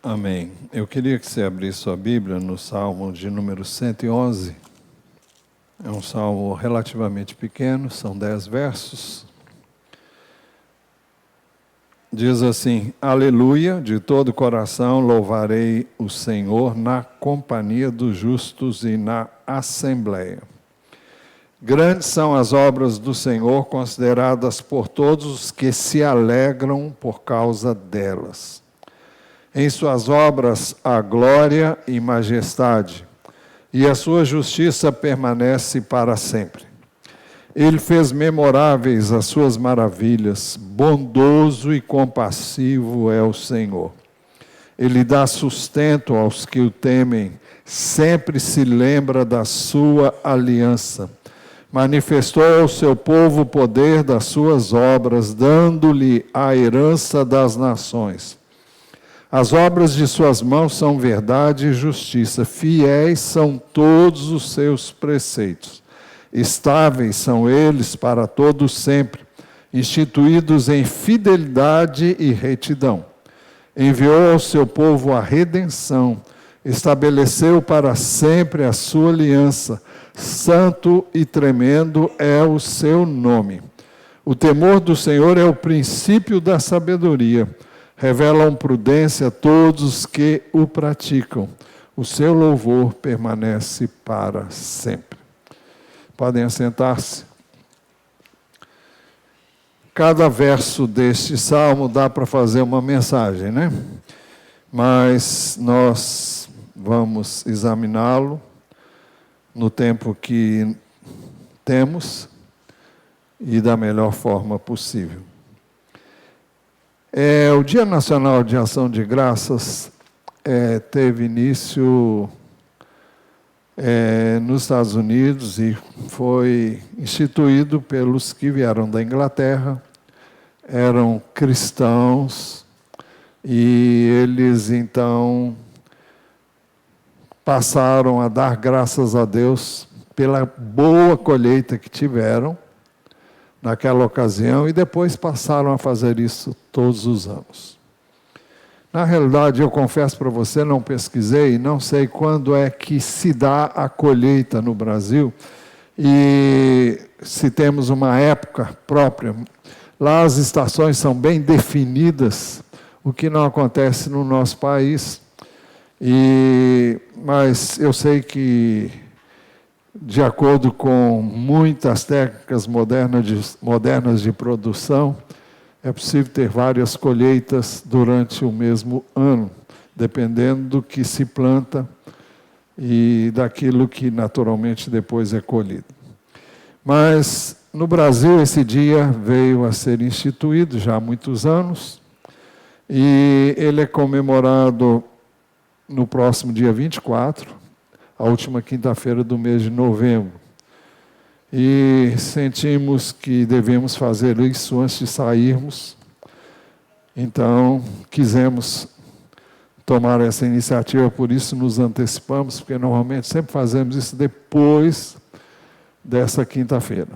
Amém. Eu queria que você abrisse sua Bíblia no Salmo de número 111. É um salmo relativamente pequeno, são 10 versos. Diz assim: Aleluia, de todo o coração louvarei o Senhor na companhia dos justos e na assembleia. Grandes são as obras do Senhor, consideradas por todos os que se alegram por causa delas. Em suas obras há glória e majestade, e a sua justiça permanece para sempre. Ele fez memoráveis as suas maravilhas, bondoso e compassivo é o Senhor. Ele dá sustento aos que o temem, sempre se lembra da sua aliança. Manifestou ao seu povo o poder das suas obras, dando-lhe a herança das nações. As obras de suas mãos são verdade e justiça, fiéis são todos os seus preceitos. Estáveis são eles para todo sempre, instituídos em fidelidade e retidão. Enviou ao seu povo a redenção, estabeleceu para sempre a sua aliança. Santo e tremendo é o seu nome. O temor do Senhor é o princípio da sabedoria. Revelam prudência a todos os que o praticam. O seu louvor permanece para sempre. Podem assentar-se. Cada verso deste salmo dá para fazer uma mensagem, né? Mas nós vamos examiná-lo no tempo que temos e da melhor forma possível. O Dia Nacional de Ação de Graças teve início nos Estados Unidos e foi instituído pelos que vieram da Inglaterra, eram cristãos, e eles então passaram a dar graças a Deus pela boa colheita que tiveram naquela ocasião, e depois passaram a fazer isso todos os anos. Na realidade, eu confesso para você, não pesquisei, não sei quando é que se dá a colheita no Brasil, e se temos uma época própria. Lá as estações são bem definidas, o que não acontece no nosso país. Mas eu sei que, de acordo com muitas técnicas modernas de produção, é possível ter várias colheitas durante o mesmo ano, dependendo do que se planta e daquilo que naturalmente depois é colhido. Mas no Brasil esse dia veio a ser instituído já há muitos anos, e ele é comemorado no próximo dia 24, a última quinta-feira do mês de novembro. E sentimos que devemos fazer isso antes de sairmos. Então, quisemos tomar essa iniciativa, por isso nos antecipamos, porque normalmente sempre fazemos isso depois dessa quinta-feira.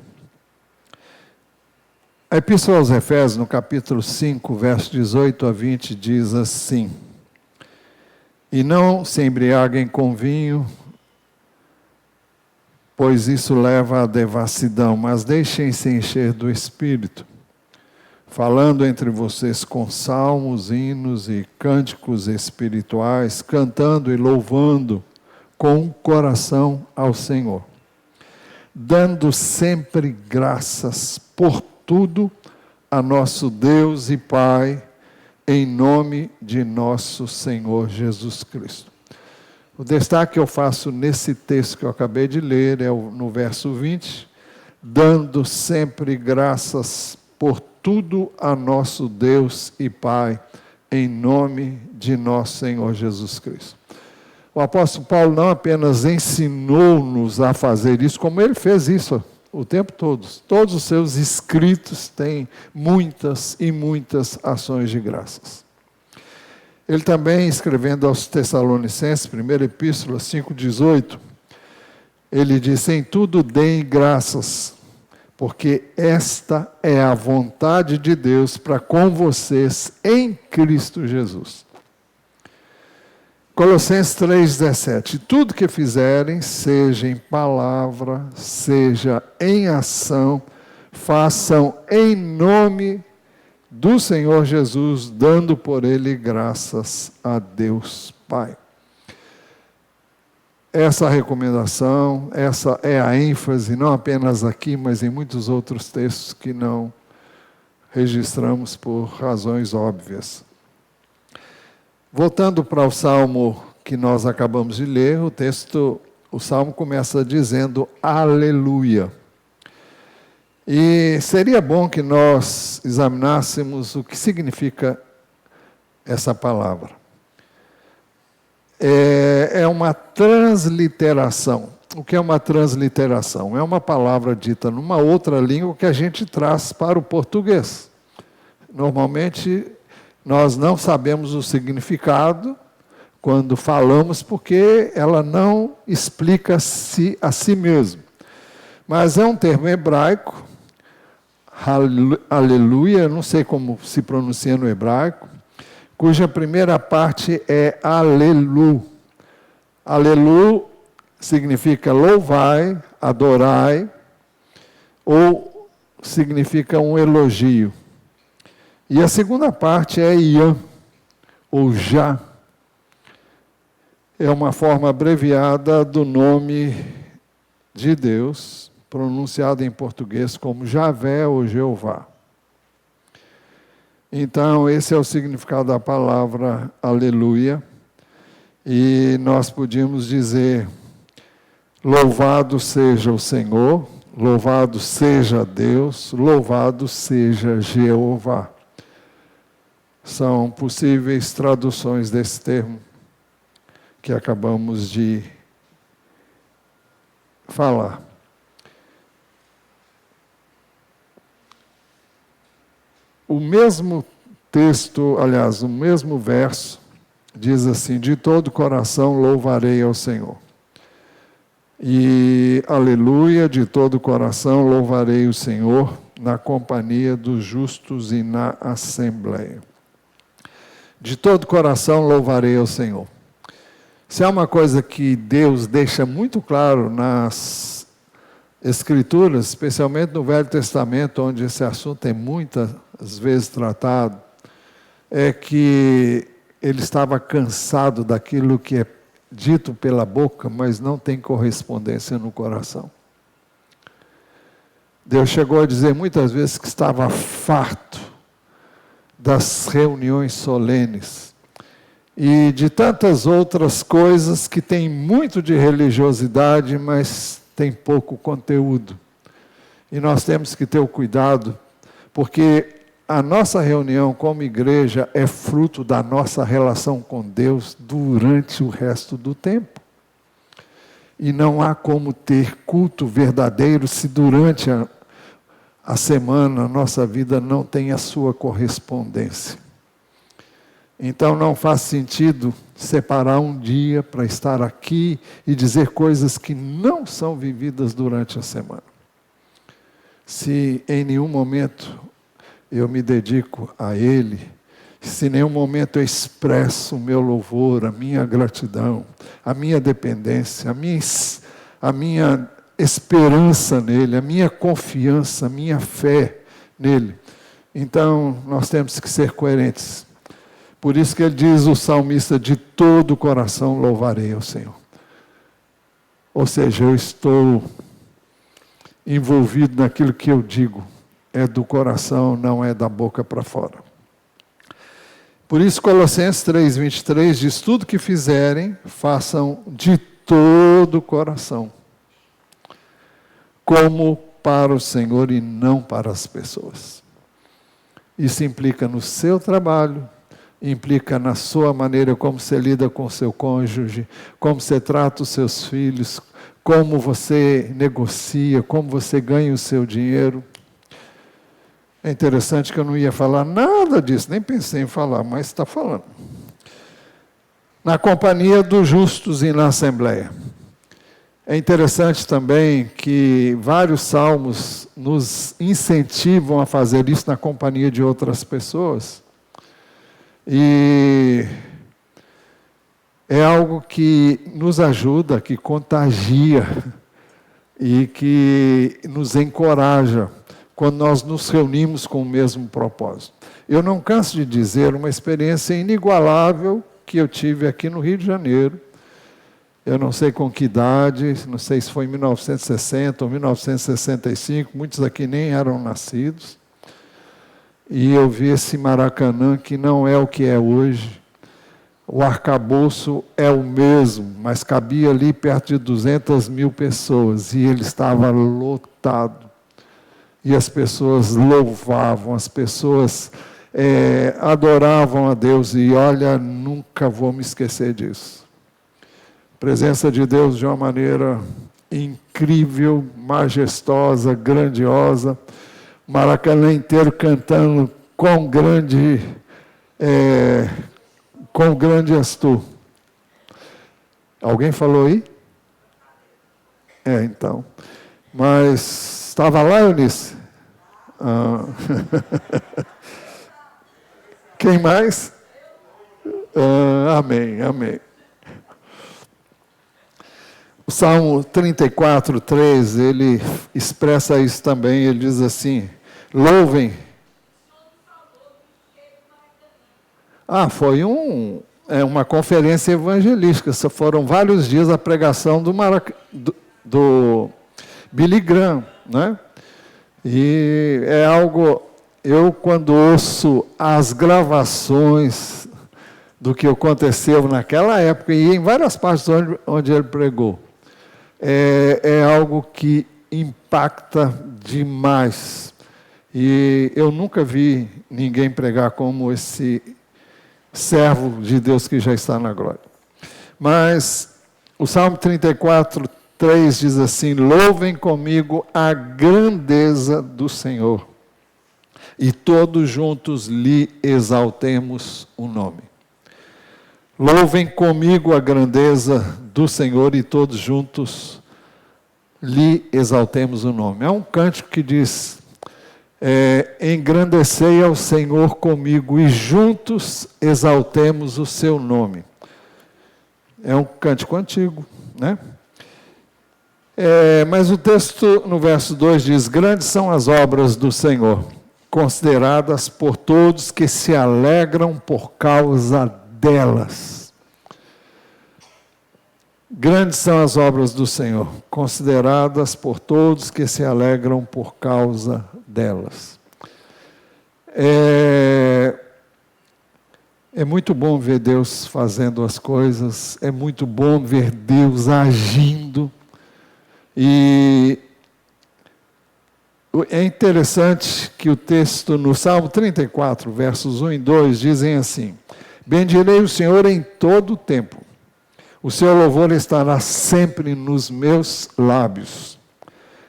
A Epístola aos Efésios, no capítulo 5, verso 18 a 20, diz assim: E não se embriaguem com vinho, pois isso leva à devassidão, mas deixem-se encher do Espírito, falando entre vocês com salmos, hinos e cânticos espirituais, cantando e louvando com o coração ao Senhor, dando sempre graças por tudo a nosso Deus e Pai, em nome de nosso Senhor Jesus Cristo. O destaque que eu faço nesse texto que eu acabei de ler é no verso 20, dando sempre graças por tudo a nosso Deus e Pai, em nome de nosso Senhor Jesus Cristo. O apóstolo Paulo não apenas ensinou-nos a fazer isso, como ele fez isso o tempo todo. Todos os seus escritos têm muitas e muitas ações de graças. Ele também, escrevendo aos Tessalonicenses, 1 Epístola 5,18, ele disse: em tudo deem graças, porque esta é a vontade de Deus para com vocês em Cristo Jesus. Colossenses 3,17. Tudo que fizerem, seja em palavra, seja em ação, façam em nome do Senhor Jesus, dando por Ele graças a Deus Pai. Essa recomendação, essa é a ênfase, não apenas aqui, mas em muitos outros textos que não registramos por razões óbvias. Voltando para o Salmo que nós acabamos de ler, o Salmo começa dizendo aleluia. E seria bom que nós examinássemos o que significa essa palavra. É uma transliteração. O que é uma transliteração? É uma palavra dita numa outra língua que a gente traz para o português. Normalmente, nós não sabemos o significado quando falamos, porque ela não explica a si mesmo. Mas é um termo hebraico, aleluia, não sei como se pronuncia no hebraico, cuja primeira parte é alelu. Alelu significa louvai, adorai, ou significa um elogio. E a segunda parte é Ian, ou Já. É uma forma abreviada do nome de Deus, pronunciado em português como Javé ou Jeová. Então, esse é o significado da palavra aleluia. E nós podíamos dizer, louvado seja o Senhor, louvado seja Deus, louvado seja Jeová. São possíveis traduções desse termo que acabamos de falar. O mesmo texto, aliás, o mesmo verso, diz assim, de todo o coração louvarei ao Senhor. E, aleluia, de todo o coração louvarei o Senhor, na companhia dos justos e na assembleia. De todo o coração louvarei ao Senhor. Se há uma coisa que Deus deixa muito claro nas Escrituras, especialmente no Velho Testamento, onde esse assunto é muitas vezes tratado, é que ele estava cansado daquilo que é dito pela boca, mas não tem correspondência no coração. Deus chegou a dizer muitas vezes que estava farto das reuniões solenes e de tantas outras coisas que têm muito de religiosidade, mas tem pouco conteúdo. E nós temos que ter o cuidado, porque a nossa reunião como igreja é fruto da nossa relação com Deus durante o resto do tempo. E não há como ter culto verdadeiro se durante a semana a nossa vida não tem a sua correspondência. Então não faz sentido separar um dia para estar aqui e dizer coisas que não são vividas durante a semana. Se em nenhum momento eu me dedico a Ele, se em nenhum momento eu expresso o meu louvor, a minha gratidão, a minha dependência, a minha esperança nele, a minha confiança, a minha fé nele, então nós temos que ser coerentes. Por isso que ele diz, o salmista, de todo o coração louvarei ao Senhor. Ou seja, eu estou envolvido naquilo que eu digo. É do coração, não é da boca para fora. Por isso, Colossenses 3,23 diz, tudo que fizerem, façam de todo o coração. Como para o Senhor e não para as pessoas. Isso implica no seu trabalho, implica na sua maneira como você lida com o seu cônjuge, como você trata os seus filhos, como você negocia, como você ganha o seu dinheiro. É interessante que eu não ia falar nada disso, nem pensei em falar, mas está falando. Na companhia dos justos e na assembleia. É interessante também que vários salmos nos incentivam a fazer isso na companhia de outras pessoas. E é algo que nos ajuda, que contagia e que nos encoraja quando nós nos reunimos com o mesmo propósito. Eu não canso de dizer uma experiência inigualável que eu tive aqui no Rio de Janeiro. Eu não sei com que idade, não sei se foi em 1960 ou 1965, muitos aqui nem eram nascidos. E eu vi esse Maracanã que não é o que é hoje. O arcabouço é o mesmo, mas cabia ali perto de 200 mil pessoas e ele estava lotado. E as pessoas louvavam, as pessoas adoravam a Deus e olha, nunca vou me esquecer disso. Presença de Deus de uma maneira incrível, majestosa, grandiosa. Maracanã inteiro cantando quão grande és tu. Alguém falou aí? Então. Mas estava lá, Eunice? Quem mais? Amém, amém. O Salmo 34, 3, ele expressa isso também, ele diz assim, louvem. Foi uma conferência evangelística, foram vários dias a pregação do Billy Graham, né? E é algo, eu quando ouço as gravações do que aconteceu naquela época, e em várias partes onde ele pregou, é algo que impacta demais. E eu nunca vi ninguém pregar como esse servo de Deus que já está na glória. Mas o Salmo 34, 3 diz assim, louvem comigo a grandeza do Senhor, e todos juntos lhe exaltemos o nome. Louvem comigo a grandeza do Senhor e todos juntos lhe exaltemos o nome. É um cântico que diz, engrandecei ao Senhor comigo e juntos exaltemos o seu nome. É um cântico antigo, né? Mas o texto no verso 2 diz, grandes são as obras do Senhor, consideradas por todos que se alegram por causa delas. Grandes são as obras do Senhor, consideradas por todos que se alegram por causa delas. É muito bom ver Deus fazendo as coisas, é muito bom ver Deus agindo. E é interessante que o texto no Salmo 34, versos 1 e 2, dizem assim, bendirei o Senhor em todo o tempo, o seu louvor estará sempre nos meus lábios.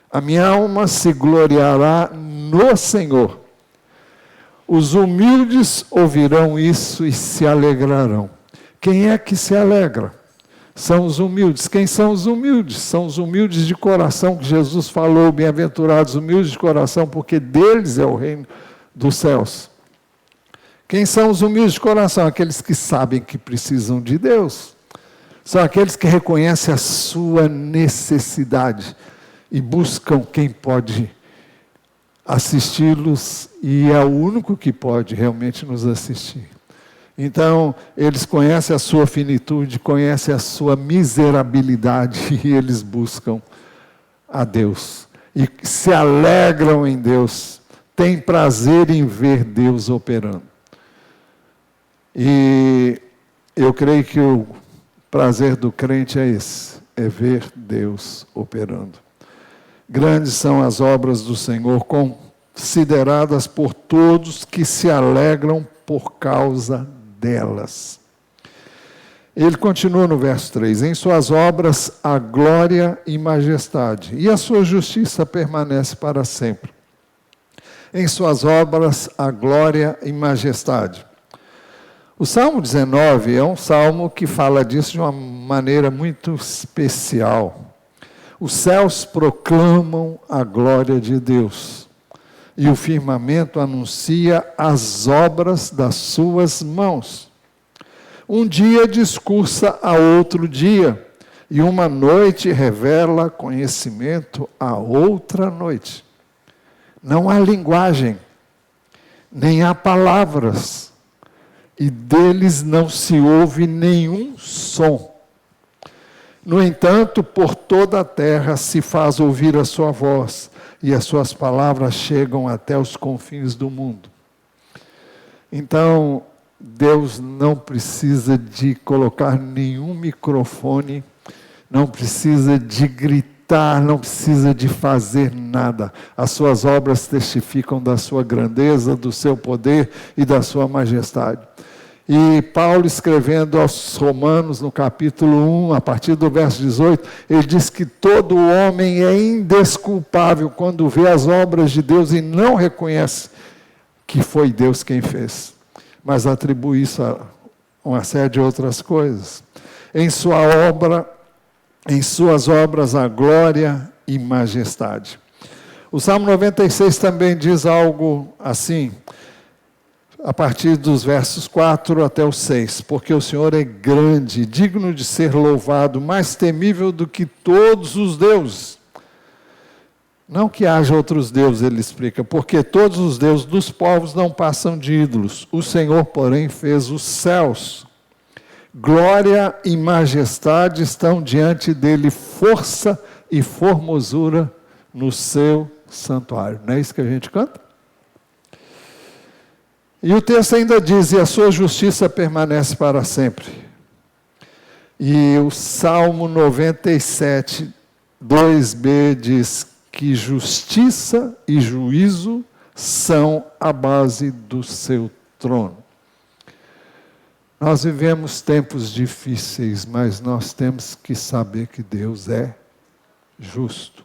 A minha alma se gloriará no Senhor. Os humildes ouvirão isso e se alegrarão. Quem é que se alegra? São os humildes. Quem são os humildes? São os humildes de coração, que Jesus falou, bem-aventurados humildes de coração, porque deles é o reino dos céus. Quem são os humildes de coração? Aqueles que sabem que precisam de Deus. São aqueles que reconhecem a sua necessidade e buscam quem pode assisti-los, e é o único que pode realmente nos assistir. Então, eles conhecem a sua finitude, conhecem a sua miserabilidade e eles buscam a Deus. E se alegram em Deus, têm prazer em ver Deus operando. E eu creio que o prazer do crente é esse, é ver Deus operando. Grandes são as obras do Senhor, consideradas por todos que se alegram por causa delas. Ele continua no verso 3, em suas obras a glória e majestade, e a sua justiça permanece para sempre. Em suas obras a glória e majestade. O Salmo 19 é um salmo que fala disso de uma maneira muito especial. Os céus proclamam a glória de Deus, e o firmamento anuncia as obras das suas mãos. Um dia discursa a outro dia, e uma noite revela conhecimento a outra noite. Não há linguagem, nem há palavras, e deles não se ouve nenhum som. No entanto, por toda a terra se faz ouvir a sua voz, e as suas palavras chegam até os confins do mundo. Então, Deus não precisa de colocar nenhum microfone, não precisa de gritar, não precisa de fazer nada. As suas obras testificam da sua grandeza, do seu poder e da sua majestade. E Paulo, escrevendo aos Romanos, no capítulo 1, a partir do verso 18, ele diz que todo homem é indesculpável quando vê as obras de Deus e não reconhece que foi Deus quem fez, mas atribui isso a uma série de outras coisas. Em suas obras a glória e majestade. O Salmo 96 também diz algo assim, a partir dos versos 4 até o 6, porque o Senhor é grande, digno de ser louvado, mais temível do que todos os deuses. Não que haja outros deuses, ele explica, porque todos os deuses dos povos não passam de ídolos. O Senhor, porém, fez os céus. Glória e majestade estão diante dele, força e formosura no seu santuário. Não é isso que a gente canta? E o texto ainda diz, e a sua justiça permanece para sempre. E o Salmo 97, 2b diz que justiça e juízo são a base do seu trono. Nós vivemos tempos difíceis, mas nós temos que saber que Deus é justo.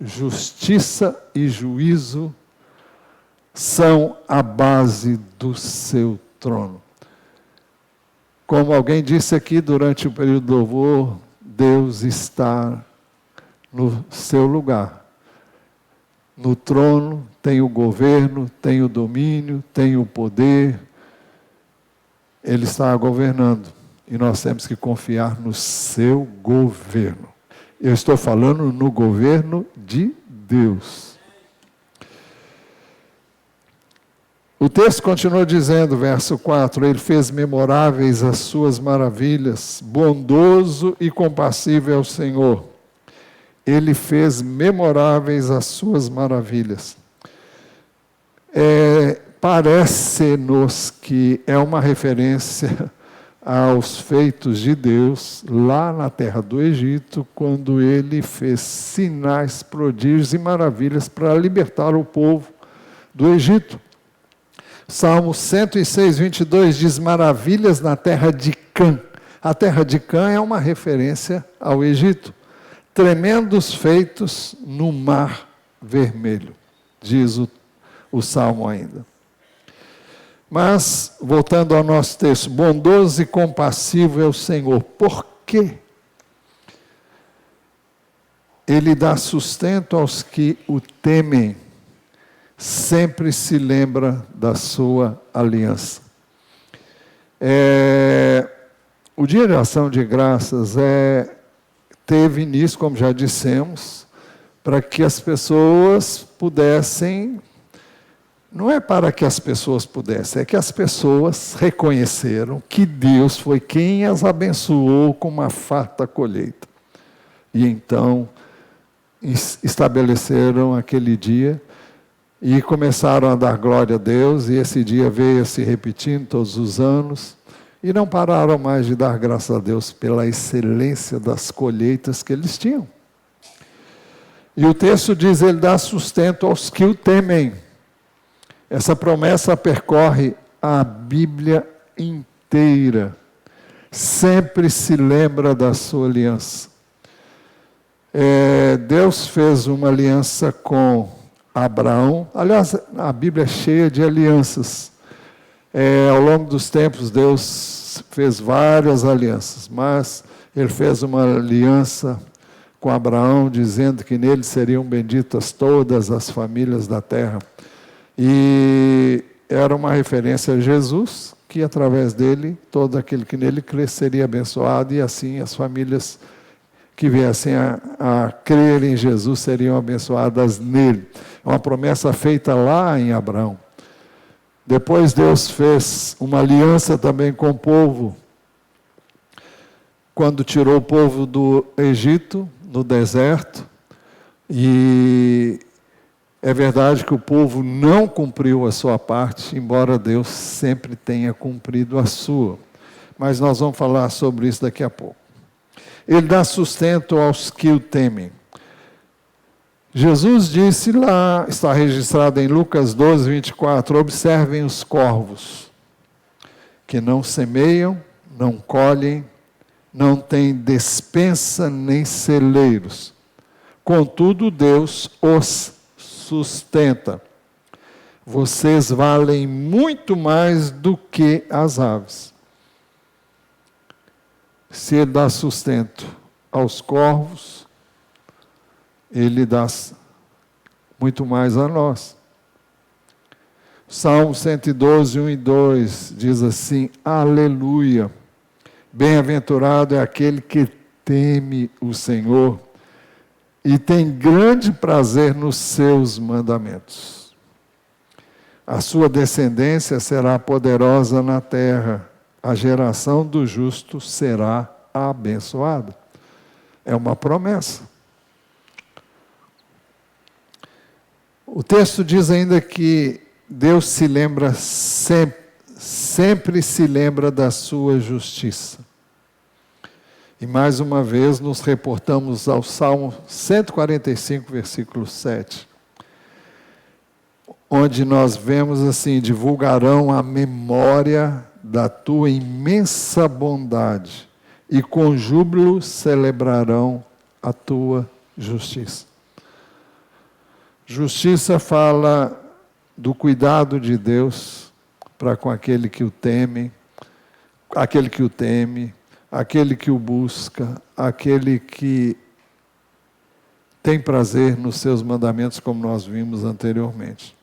Justiça e juízo são a base do seu trono. Como alguém disse aqui durante o período do louvor, Deus está no seu lugar. No trono tem o governo, tem o domínio, tem o poder. Ele está governando. E nós temos que confiar no seu governo. Eu estou falando no governo de Deus. O texto continua dizendo, verso 4, ele fez memoráveis as suas maravilhas, bondoso e compassivo é o Senhor. Ele fez memoráveis as suas maravilhas. Parece-nos que é uma referência aos feitos de Deus lá na terra do Egito, quando ele fez sinais, prodígios e maravilhas para libertar o povo do Egito. Salmo 106, 22 diz, maravilhas na terra de Cã. A terra de Cã é uma referência ao Egito. Tremendos feitos no mar vermelho, diz o Salmo ainda. Mas, voltando ao nosso texto, bondoso e compassivo é o Senhor. Por quê? Ele dá sustento aos que o temem. Sempre se lembra da sua aliança. O Dia de Ação de Graças teve início, como já dissemos, para que as pessoas pudessem, não é para que as pessoas pudessem, é que as pessoas reconheceram que Deus foi quem as abençoou com uma farta colheita. E então estabeleceram aquele dia e começaram a dar glória a Deus, e esse dia veio se repetindo todos os anos, e não pararam mais de dar graças a Deus pela excelência das colheitas que eles tinham. E o texto diz, ele dá sustento aos que o temem. Essa promessa percorre a Bíblia inteira. Sempre se lembra da sua aliança. Deus fez uma aliança com Abraão. Aliás, a Bíblia é cheia de alianças. Ao longo dos tempos, Deus fez várias alianças, mas Ele fez uma aliança com Abraão, dizendo que nele seriam benditas todas as famílias da terra. E era uma referência a Jesus, que através dele, todo aquele que nele crê seria abençoado, e assim as famílias que viessem a crer em Jesus seriam abençoadas nele. É uma promessa feita lá em Abraão. Depois Deus fez uma aliança também com o povo, quando tirou o povo do Egito, no deserto, e é verdade que o povo não cumpriu a sua parte, embora Deus sempre tenha cumprido a sua. Mas nós vamos falar sobre isso daqui a pouco. Ele dá sustento aos que o temem. Jesus disse lá, está registrado em Lucas 12, 24, observem os corvos, que não semeiam, não colhem, não têm despensa nem celeiros. Contudo, Deus os sustenta. Vocês valem muito mais do que as aves. Se Ele dá sustento aos corvos, Ele dá muito mais a nós. Salmo 112, 1 e 2 diz assim: Aleluia! Bem-aventurado é aquele que teme o Senhor e tem grande prazer nos seus mandamentos. A sua descendência será poderosa na terra, a geração do justo será abençoada. É uma promessa. O texto diz ainda que Deus se lembra sempre se lembra da sua justiça. E mais uma vez nos reportamos ao Salmo 145, versículo 7, onde nós vemos assim: divulgarão a memória da tua imensa bondade e com júbilo celebrarão a tua justiça. Justiça fala do cuidado de Deus para com aquele que o teme, aquele que o teme, aquele que o busca, aquele que tem prazer nos seus mandamentos, como nós vimos anteriormente.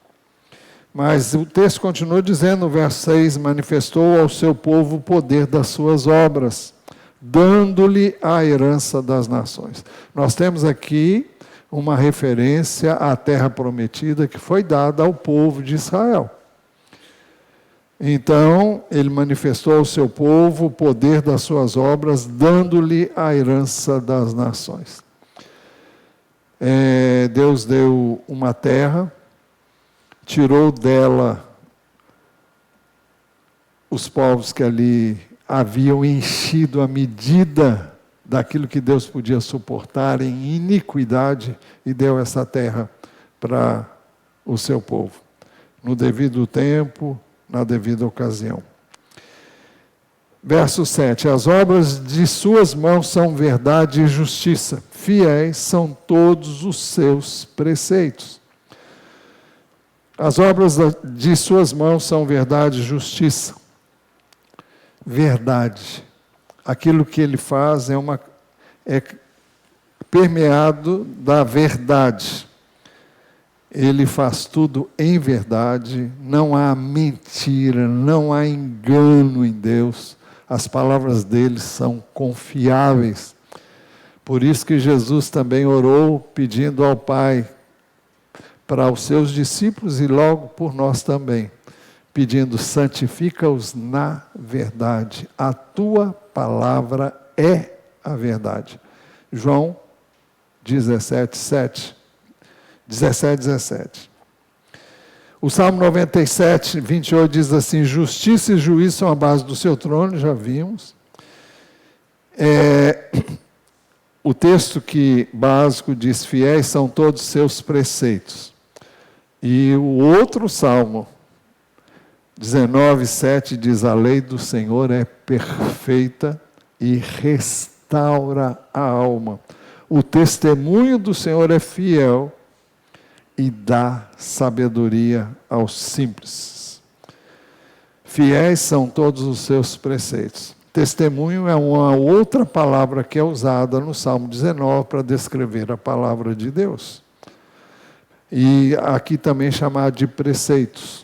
Mas o texto continua dizendo, no verso 6, manifestou ao seu povo o poder das suas obras, dando-lhe a herança das nações. Nós temos aqui uma referência à terra prometida que foi dada ao povo de Israel. Então, ele manifestou ao seu povo o poder das suas obras, dando-lhe a herança das nações. Deus deu uma terra, tirou dela os povos que ali haviam enchido a medida daquilo que Deus podia suportar em iniquidade, e deu essa terra para o seu povo, no devido tempo, na devida ocasião. Verso 7, as obras de suas mãos são verdade e justiça, fiéis são todos os seus preceitos. As obras de suas mãos são verdade e justiça. Verdade. Aquilo que ele faz é permeado da verdade. Ele faz tudo em verdade, não há mentira, não há engano em Deus. As palavras dele são confiáveis. Por isso que Jesus também orou pedindo ao Pai para os seus discípulos e logo por nós também, pedindo: santifica-os na verdade. A tua palavra é a verdade. João 17, 17. O Salmo 97, 28 diz assim: justiça e juízo são a base do seu trono, já vimos. O texto básico diz: fiéis são todos os seus preceitos. E o outro Salmo, 19, 7, diz: a lei do Senhor é perfeita e restaura a alma. O testemunho do Senhor é fiel e dá sabedoria aos simples. Fiéis são todos os seus preceitos. Testemunho é uma outra palavra que é usada no Salmo 19 para descrever a palavra de Deus. E aqui também chamado de preceitos.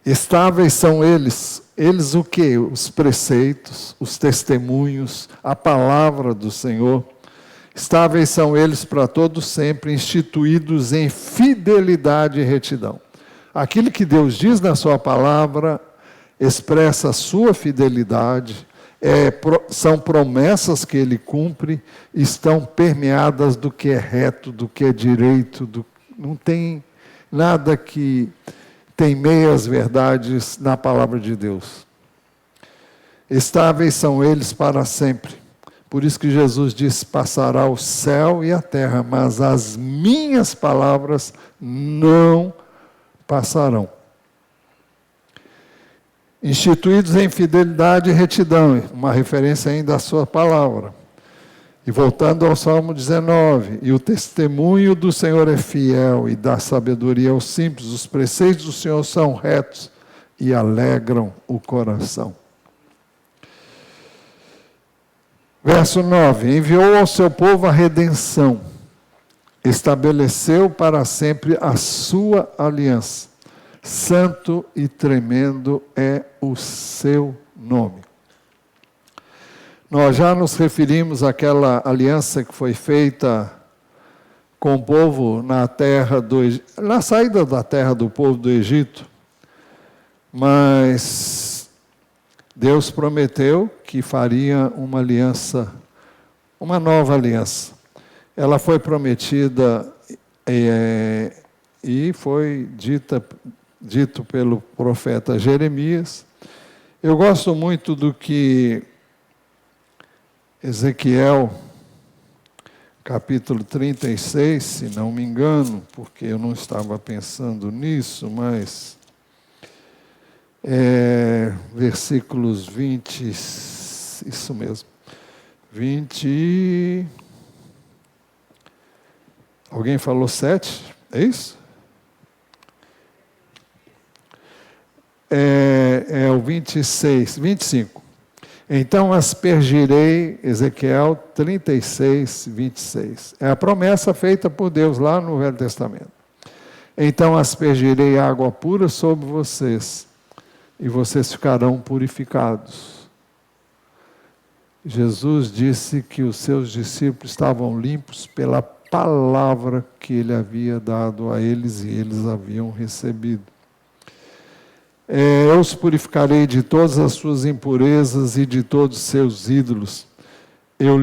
Estáveis são eles. Eles o quê? Os preceitos, os testemunhos, a palavra do Senhor. Estáveis são eles para todos sempre, instituídos em fidelidade e retidão. Aquilo que Deus diz na sua palavra expressa a sua fidelidade, são promessas que Ele cumpre, estão permeadas do que é reto, do que é direito, não tem nada que tem meias verdades na palavra de Deus. Estáveis são eles para sempre. Por isso que Jesus disse, passará o céu e a terra, mas as minhas palavras não passarão. Instituídos em fidelidade e retidão, uma referência ainda à sua palavra. E voltando ao Salmo 19, e o testemunho do Senhor é fiel e dá sabedoria aos simples, os preceitos do Senhor são retos e alegram o coração. Verso 9, enviou ao seu povo a redenção, estabeleceu para sempre a sua aliança. Santo e tremendo é o seu nome. Nós já nos referimos àquela aliança que foi feita com o povo na saída da terra do povo do Egito, mas Deus prometeu que faria uma aliança, uma nova aliança. Ela foi prometida e foi dito pelo profeta Jeremias. Eu gosto muito do que Ezequiel, capítulo 36, se não me engano, porque eu não estava pensando nisso, mas versículos 20, isso mesmo, 20, alguém falou 7, é isso? É o 26, 25. Então aspergirei, Ezequiel 36, 26. É a promessa feita por Deus lá no Velho Testamento. Então aspergirei água pura sobre vocês, e vocês ficarão purificados. Jesus disse que os seus discípulos estavam limpos pela palavra que Ele havia dado a eles e eles haviam recebido. Eu os purificarei de todas as suas impurezas e de todos os seus ídolos. Eu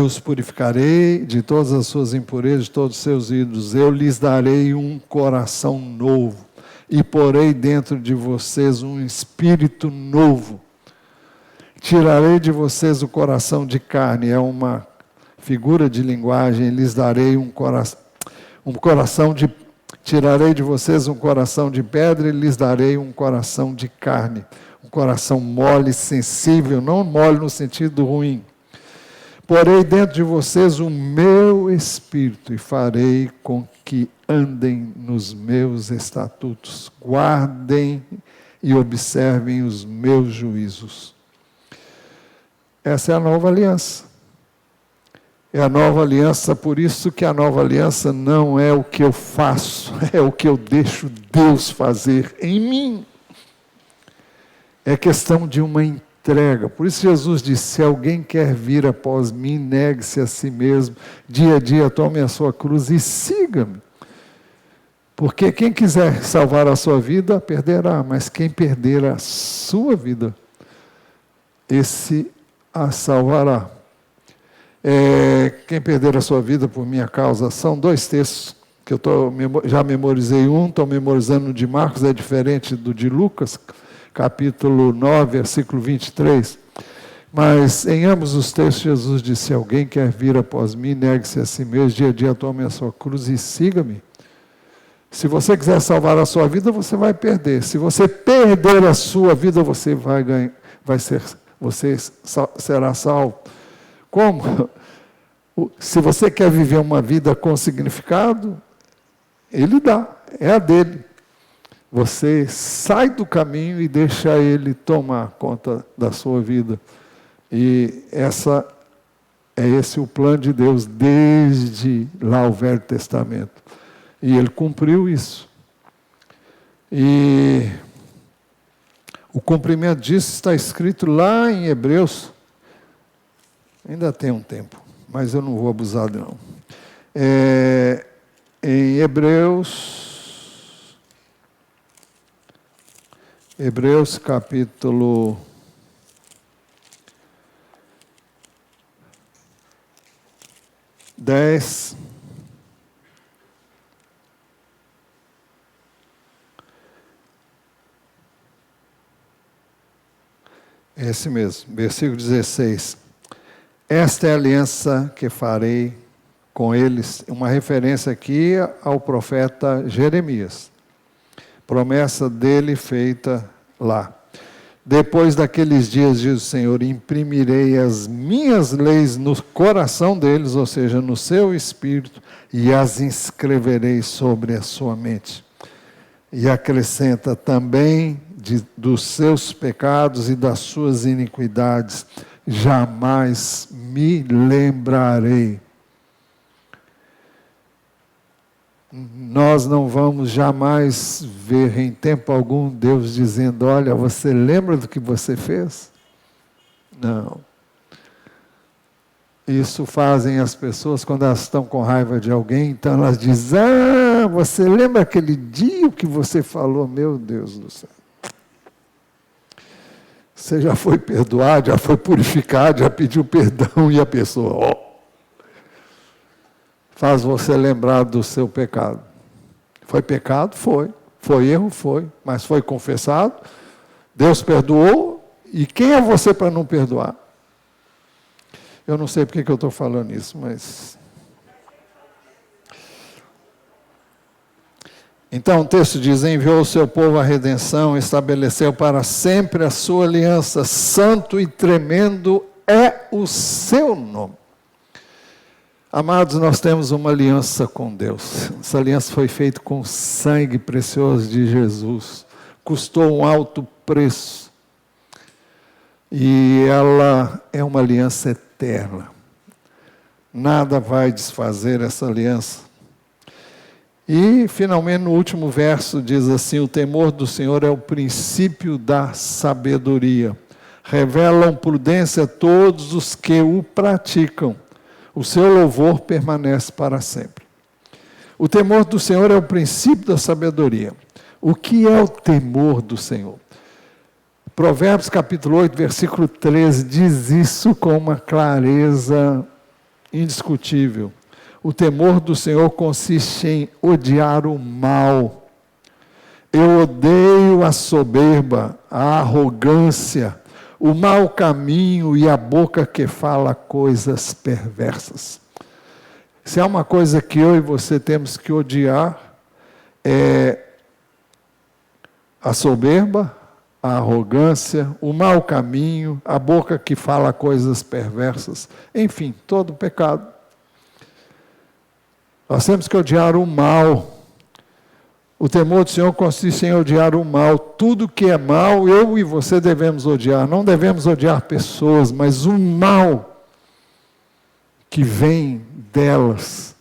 os purificarei de todas as suas impurezas, de todos os seus ídolos. Eu lhes darei um coração novo e porei dentro de vocês um espírito novo. Tirarei de vocês o coração de carne, é uma figura de linguagem, lhes darei um coração de tirarei de vocês um coração de pedra e lhes darei um coração de carne, um coração mole, sensível, não mole no sentido ruim. Porei dentro de vocês o meu espírito e farei com que andem nos meus estatutos, guardem e observem os meus juízos. Essa é a nova aliança. É a nova aliança, por isso que a nova aliança não é o que eu faço, é o que eu deixo Deus fazer em mim. É questão de uma entrega. Por isso Jesus disse, se alguém quer vir após mim, negue-se a si mesmo, dia a dia tome a sua cruz e siga-me. Porque quem quiser salvar a sua vida, perderá, mas quem perder a sua vida, esse a salvará. Quem perder a sua vida por minha causa, são 2 textos que eu já memorizei estou memorizando de Marcos, é diferente do de Lucas, capítulo 9, versículo 23. Mas em ambos os textos Jesus disse, se alguém quer vir após mim, negue-se a si mesmo, dia a dia tome a sua cruz e siga-me. Se você quiser salvar a sua vida, você vai perder. Se você perder a sua vida, você vai ganhar, você será salvo. Como? Se você quer viver uma vida com significado, Ele dá, é a dele. Você sai do caminho e deixa Ele tomar conta da sua vida. E esse o plano de Deus desde lá o Velho Testamento. E Ele cumpriu isso. E o cumprimento disso está escrito lá em Hebreus. Ainda tem um tempo, mas eu não vou abusar não. Em Hebreus capítulo 10, esse mesmo, versículo 16. Esta é a aliança que farei com eles, uma referência aqui ao profeta Jeremias. Promessa dele feita lá. Depois daqueles dias, diz o Senhor, imprimirei as minhas leis no coração deles, ou seja, no seu espírito, e as inscreverei sobre a sua mente. E acrescenta também dos seus pecados e das suas iniquidades, jamais me lembrarei. Nós não vamos jamais ver em tempo algum Deus dizendo, olha, você lembra do que você fez? Não. Isso fazem as pessoas quando elas estão com raiva de alguém, então elas dizem, você lembra aquele dia que você falou? Meu Deus do céu. Você já foi perdoado, já foi purificado, já pediu perdão e a pessoa, faz você lembrar do seu pecado. Foi pecado? Foi. Foi erro? Foi. Mas foi confessado, Deus perdoou, e quem é você para não perdoar? Eu não sei porque que eu estou falando isso, mas... Então o texto diz, enviou o seu povo à redenção, estabeleceu para sempre a sua aliança, santo e tremendo é o seu nome. Amados, nós temos uma aliança com Deus. Essa aliança foi feita com o sangue precioso de Jesus. Custou um alto preço. E ela é uma aliança eterna. Nada vai desfazer essa aliança. E, finalmente, no último verso, diz assim, o temor do Senhor é o princípio da sabedoria. Revelam prudência a todos os que o praticam. O seu louvor permanece para sempre. O temor do Senhor é o princípio da sabedoria. O que é o temor do Senhor? Provérbios capítulo 8, versículo 13, diz isso com uma clareza indiscutível. O temor do Senhor consiste em odiar o mal. Eu odeio a soberba, a arrogância, o mau caminho e a boca que fala coisas perversas. Se há uma coisa que eu e você temos que odiar, é a soberba, a arrogância, o mau caminho, a boca que fala coisas perversas, enfim, todo pecado. Nós temos que odiar o mal. O temor do Senhor consiste em odiar o mal. Tudo que é mal, eu e você devemos odiar. Não devemos odiar pessoas, mas o mal que vem delas.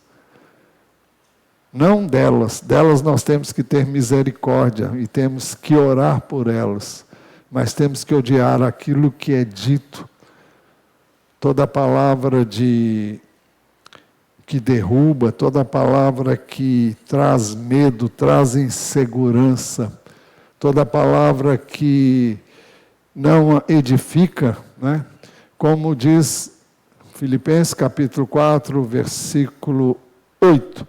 Não delas. Delas nós temos que ter misericórdia e temos que orar por elas. Mas temos que odiar aquilo que é dito. Toda palavra que derruba, toda palavra que traz medo, traz insegurança, toda palavra que não edifica, né? Como diz Filipenses capítulo 4, versículo 8.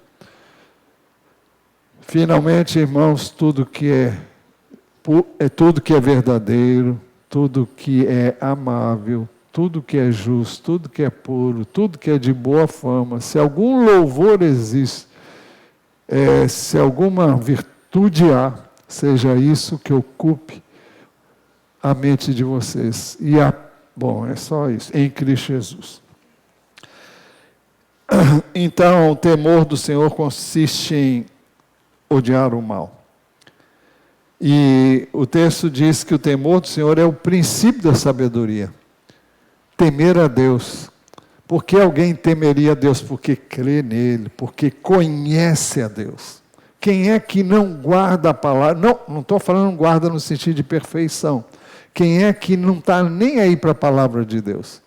Finalmente, irmãos, tudo que é verdadeiro, tudo que é amável, tudo que é justo, tudo que é puro, tudo que é de boa fama, se algum louvor existe, se alguma virtude há, seja isso que ocupe a mente de vocês. Bom, é só isso, em Cristo Jesus. Então, o temor do Senhor consiste em odiar o mal. E o texto diz que o temor do Senhor é o princípio da sabedoria. Temer a Deus. Por que alguém temeria a Deus? Porque crê nele, porque conhece a Deus. Quem é que não guarda a palavra? Não estou falando guarda no sentido de perfeição. Quem é que não está nem aí para a palavra de Deus?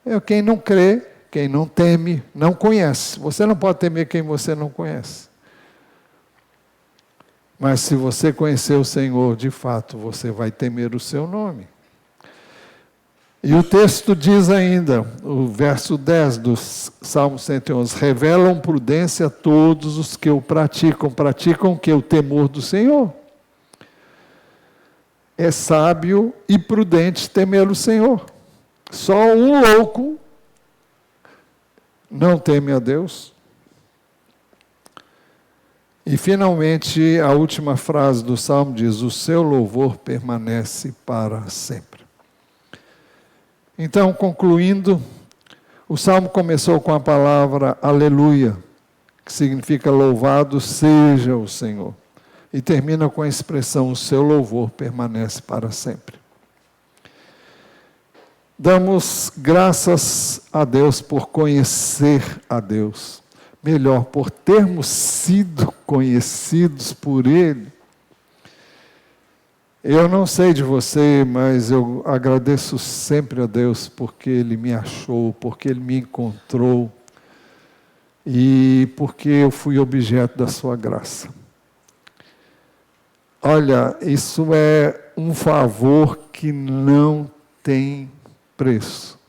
É quem não crê, quem não teme, não conhece. Você não pode temer quem você não conhece. Mas se você conhecer o Senhor, de fato, você vai temer o seu nome. E o texto diz ainda, o verso 10 do Salmo 111, revelam prudência a todos os que o praticam. Praticam o que? O temor do Senhor. É sábio e prudente temer o Senhor. Só um louco não teme a Deus. E finalmente, a última frase do Salmo diz, o seu louvor permanece para sempre. Então, concluindo, o Salmo começou com a palavra aleluia, que significa louvado seja o Senhor. E termina com a expressão, o seu louvor permanece para sempre. Damos graças a Deus por conhecer a Deus. Melhor, por termos sido conhecidos por Ele. Eu não sei de você, mas eu agradeço sempre a Deus porque Ele me achou, porque Ele me encontrou e porque eu fui objeto da sua graça. Olha, isso é um favor que não tem preço.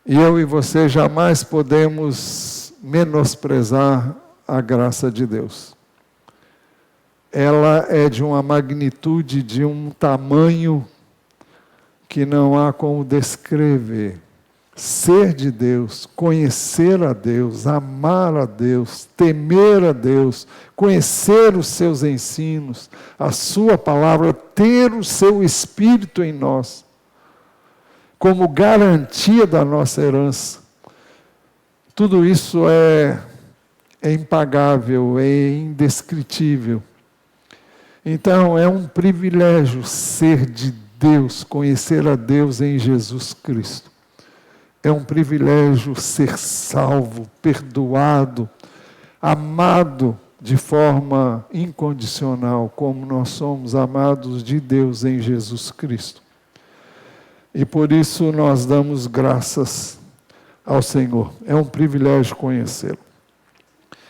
E eu e você jamais podemos menosprezar a graça de Deus. Ela é de uma magnitude, de um tamanho que não há como descrever. Ser de Deus, conhecer a Deus, amar a Deus, temer a Deus, conhecer os seus ensinos, a sua palavra, ter o seu Espírito em nós, como garantia da nossa herança. Tudo isso é impagável, é indescritível. Então, é um privilégio ser de Deus, conhecer a Deus em Jesus Cristo. É um privilégio ser salvo, perdoado, amado de forma incondicional, como nós somos amados de Deus em Jesus Cristo. E por isso nós damos graças ao Senhor. É um privilégio conhecê-lo.